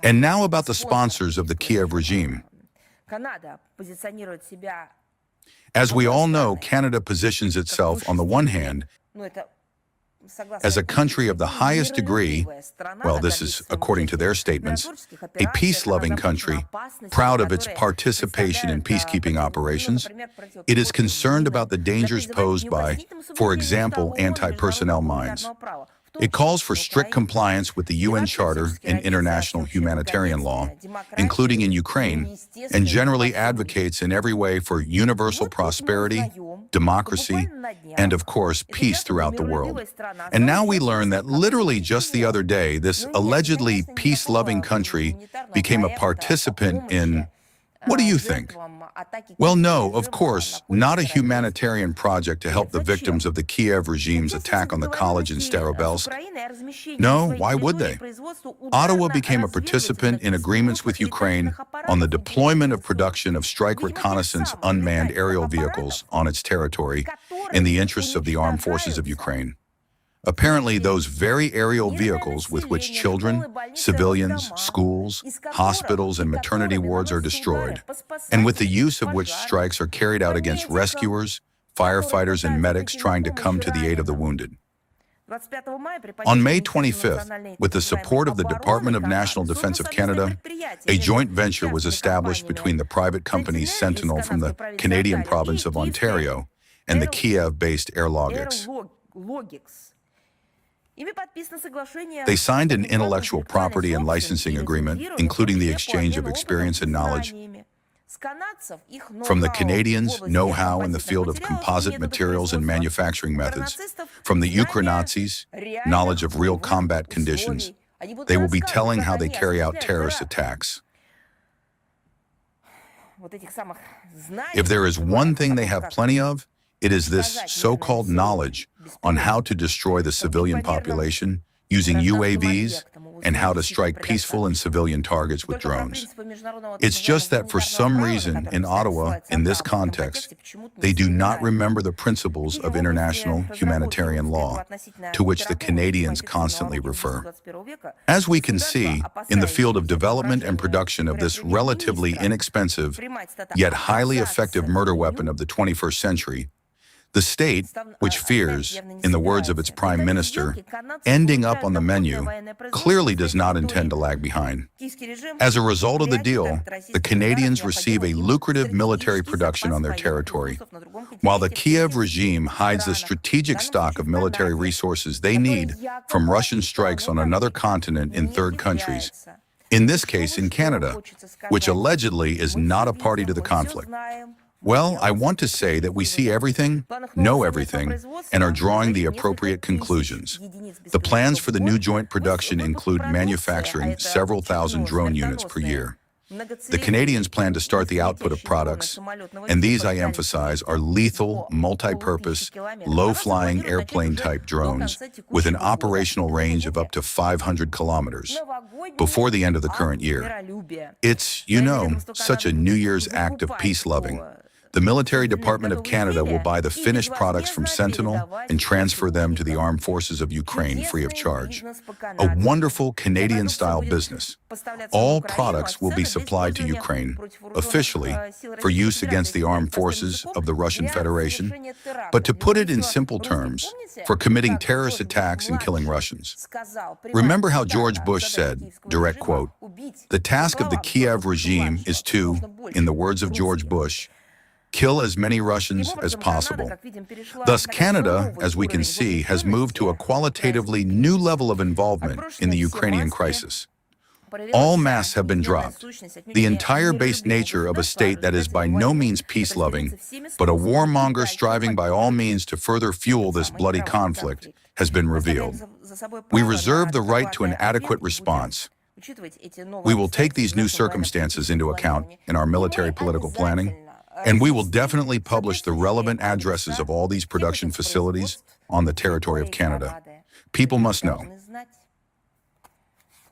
And now about the sponsors of the Kiev regime. As we all know, Canada positions itself, on the one hand, as a country of the highest degree, well, this is according to their statements, a peace-loving country, proud of its participation in peacekeeping operations. It is concerned about the dangers posed by, for example, anti-personnel mines. It calls for strict compliance with the UN Charter and international humanitarian law, including in Ukraine, and generally advocates in every way for universal prosperity, democracy, and of course, peace throughout the world. And now we learn that literally just the other day, this allegedly peace-loving country became a participant in, what do you think? Well, no, of course, not a humanitarian project to help the victims of the Kiev regime's attack on the college in Starobelsk. No, why would they? Ottawa became a participant in agreements with Ukraine on the deployment of production of strike-reconnaissance unmanned aerial vehicles on its territory in the interests of the armed forces of Ukraine. Apparently, those very aerial vehicles with which children, civilians, schools, hospitals, and maternity wards are destroyed, and with the use of which strikes are carried out against rescuers, firefighters, and medics trying to come to the aid of the wounded. On May 25th, with the support of the Department of National Defence of Canada, a joint venture was established between the private companies Sentinel from the Canadian province of Ontario and the Kiev-based Airlogics. They signed an intellectual property and licensing agreement, including the exchange of experience and knowledge. From the Canadians, know-how in the field of composite materials and manufacturing methods. From the Ukrainazis, knowledge of real combat conditions. They will be telling how they carry out terrorist attacks. If there is one thing they have plenty of, it is this so-called knowledge on how to destroy the civilian population using UAVs and how to strike peaceful and civilian targets with drones. It's just that for some reason in Ottawa, in this context, they do not remember the principles of international humanitarian law, to which the Canadians constantly refer. As we can see, in the field of development and production of this relatively inexpensive, yet highly effective murder weapon of the 21st century, the state, which fears, in the words of its prime minister, ending up on the menu, clearly does not intend to lag behind. As a result of the deal, the Canadians receive a lucrative military production on their territory, while the Kiev regime hides the strategic stock of military resources they need from Russian strikes on another continent in third countries, in this case in Canada, which allegedly is not a party to the conflict. Well, I want to say that we see everything, know everything, and are drawing the appropriate conclusions. The plans for the new joint production include manufacturing several thousand drone units per year. The Canadians plan to start the output of products, and these, I emphasize, are lethal, multi-purpose, low-flying airplane-type drones with an operational range of up to 500 kilometers before the end of the current year. It's, you know, such a New Year's act of peace-loving. The Military Department of Canada will buy the finished products from Sentinel and transfer them to the armed forces of Ukraine free of charge. A wonderful Canadian-style business. All products will be supplied to Ukraine, officially, for use against the armed forces of the Russian Federation, but to put it in simple terms, for committing terrorist attacks and killing Russians. Remember how George Bush said, direct quote, "The task of the Kiev regime is to, in the words of George Bush, kill as many Russians as possible." Thus, Canada, as we can see, has moved to a qualitatively new level of involvement in the Ukrainian crisis. All masks have been dropped. The entire base nature of a state that is by no means peace-loving, but a warmonger striving by all means to further fuel this bloody conflict, has been revealed. We reserve the right to an adequate response. We will take these new circumstances into account in our military political planning, and we will definitely publish the relevant addresses of all these production facilities on the territory of Canada. People must know.